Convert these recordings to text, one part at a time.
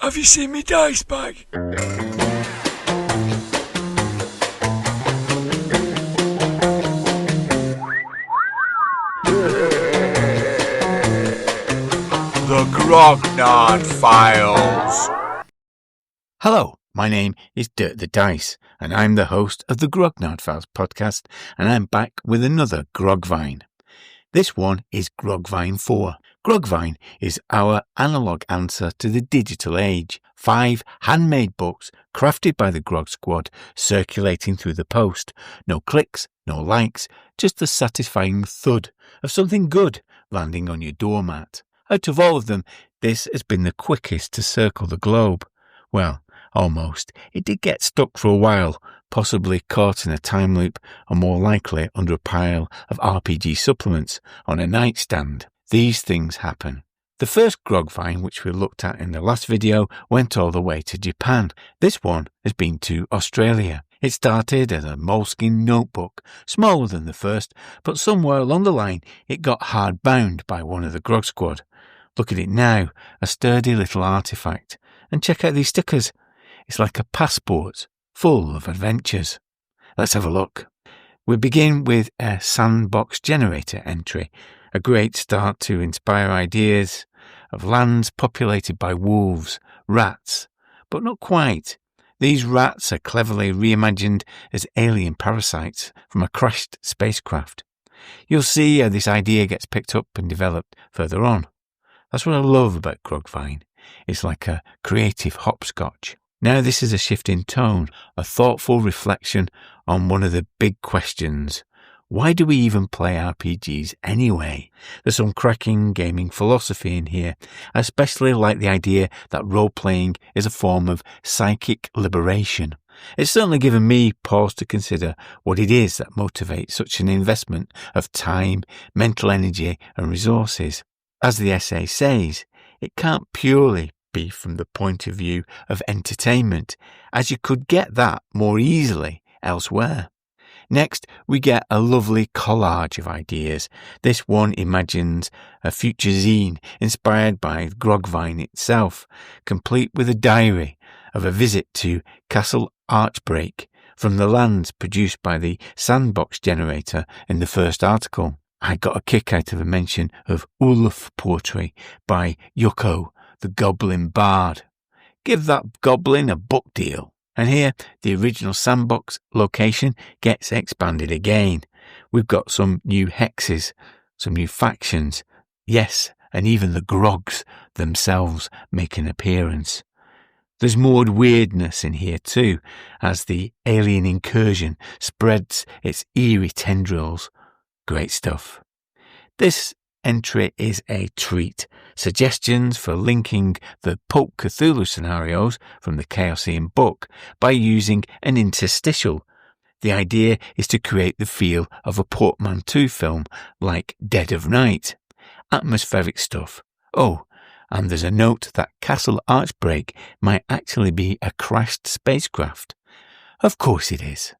Have you seen me dice bag? The GROGNARD Files. Hello, my name is Dirt the Dice, and I'm the host of the GROGNARD Files podcast, and I'm back with another GROGVINE. This one is GROGVINE 4. GROGVINE is our analogue answer to the digital age. 5 handmade books crafted by the Grog Squad, circulating through the post. No clicks, no likes, just the satisfying thud of something good landing on your doormat. Out of all of them, this has been the quickest to circle the globe. Well, almost. It did get stuck for a while, possibly caught in a time loop, or more likely under a pile of RPG supplements on a nightstand. These things happen. The first GROGVINE, which we looked at in the last video, went all the way to Japan. This one has been to Australia. It started as a moleskin notebook, smaller than the first, but somewhere along the line it got hard bound by one of the Grog Squad. Look at it now, a sturdy little artefact. And check out these stickers. It's like a passport, full of adventures. Let's have a look. We begin with a sandbox generator entry, a great start to inspire ideas of lands populated by wolves, rats, but not quite. These rats are cleverly reimagined as alien parasites from a crashed spacecraft. You'll see how this idea gets picked up and developed further on. That's what I love about GROGVINE. It's like a creative hopscotch. Now this is a shift in tone, a thoughtful reflection on one of the big questions. Why do we even play RPGs anyway? There's some cracking gaming philosophy in here. I especially like the idea that role-playing is a form of psychic liberation. It's certainly given me pause to consider what it is that motivates such an investment of time, mental energy and resources. As the essay says, it can't purely be from the point of view of entertainment, as you could get that more easily elsewhere. Next, we get a lovely collage of ideas. This one imagines a future zine inspired by GROGVINE itself, complete with a diary of a visit to Castle Archbreak from the lands produced by the sandbox generator in the first article. I got a kick out of a mention of Ulf poetry by Yuko, the Goblin Bard. Give that goblin a book deal. And here, the original sandbox location gets expanded again. We've got some new hexes, some new factions. Yes, and even the grogs themselves make an appearance. There's more weirdness in here too, as the alien incursion spreads its eerie tendrils. Great stuff. This entry is a treat. Suggestions for linking the Pulp Cthulhu scenarios from the Chaosium book by using an interstitial. The idea is to create the feel of a portmanteau film like Dead of Night. Atmospheric stuff. Oh, and there's a note that Castle Archbreak might actually be a crashed spacecraft. Of course it is.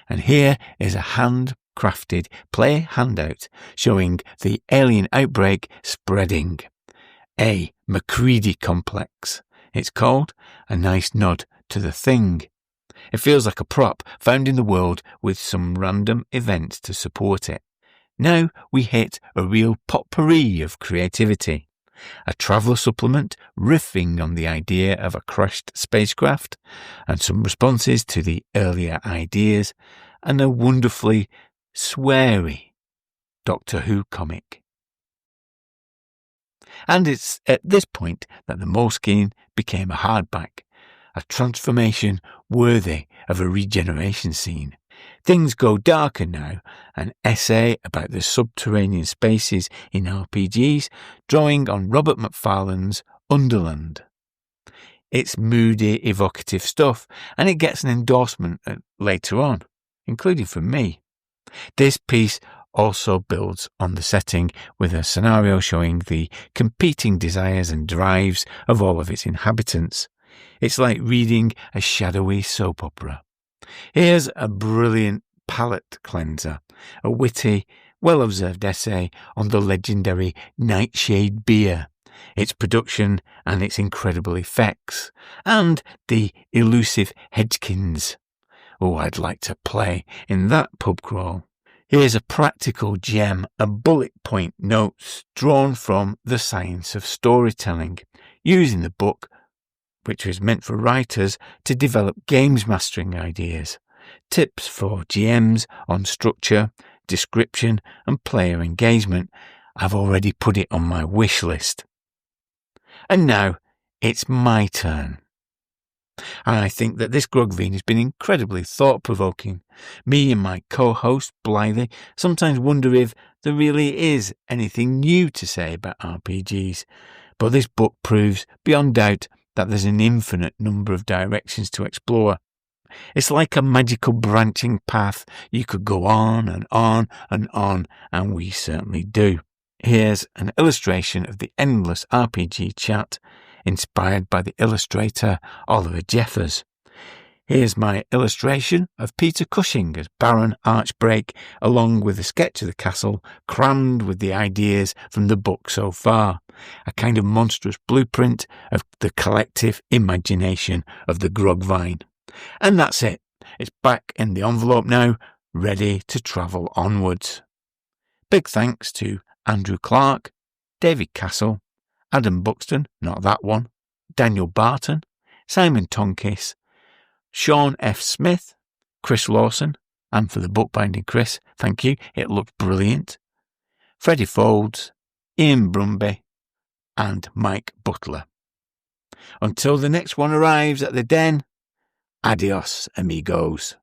And here is a handcrafted play handout showing the alien outbreak spreading. A Macready complex, it's called, a nice nod to the thing. It feels like a prop found in the world with some random events to support it. Now we hit a real potpourri of creativity. A traveller supplement riffing on the idea of a crashed spacecraft, and some responses to the earlier ideas, and a wonderfully sweary Doctor Who comic. And it's at this point that the moleskin became a hardback, a transformation worthy of a regeneration scene. Things go darker now, an essay about the subterranean spaces in RPGs, drawing on Robert McFarlane's Underland. It's moody, evocative stuff, and it gets an endorsement later on, including from me. This piece also builds on the setting with a scenario showing the competing desires and drives of all of its inhabitants. It's like reading a shadowy soap opera. Here's a brilliant palate cleanser, a witty, well-observed essay on the legendary Nightshade beer, its production and its incredible effects, and the elusive Hedgkins. Oh, I'd like to play in that pub crawl. Here's a practical gem of bullet point notes drawn from The Science of Storytelling, using the book, which was meant for writers to develop games mastering ideas, tips for GMs on structure, description and player engagement. I've already put it on my wish list. And now it's my turn. I think that this GROGVINE has been incredibly thought-provoking. Me and my co-host, Blythe, sometimes wonder if there really is anything new to say about RPGs, but this book proves beyond doubt that there's an infinite number of directions to explore. It's like a magical branching path. You could go on and on and on, and we certainly do. Here's an illustration of the endless RPG chat, inspired by the illustrator Oliver Jeffers. Here's my illustration of Peter Cushing as Baron Archbrake, along with a sketch of the castle crammed with the ideas from the book so far, a kind of monstrous blueprint of the collective imagination of the GROGVINE. And that's it. It's back in the envelope now, ready to travel onwards. Big thanks to Andrew Clark, David Castle, Adam Buxton, not that one, Daniel Barton, Simon Tonkis, Sean F. Smith, Chris Lawson, and for the bookbinding, Chris, thank you, it looked brilliant, Freddie Folds, Ian Brumby, and Mike Butler. Until the next one arrives at the den, adios, amigos.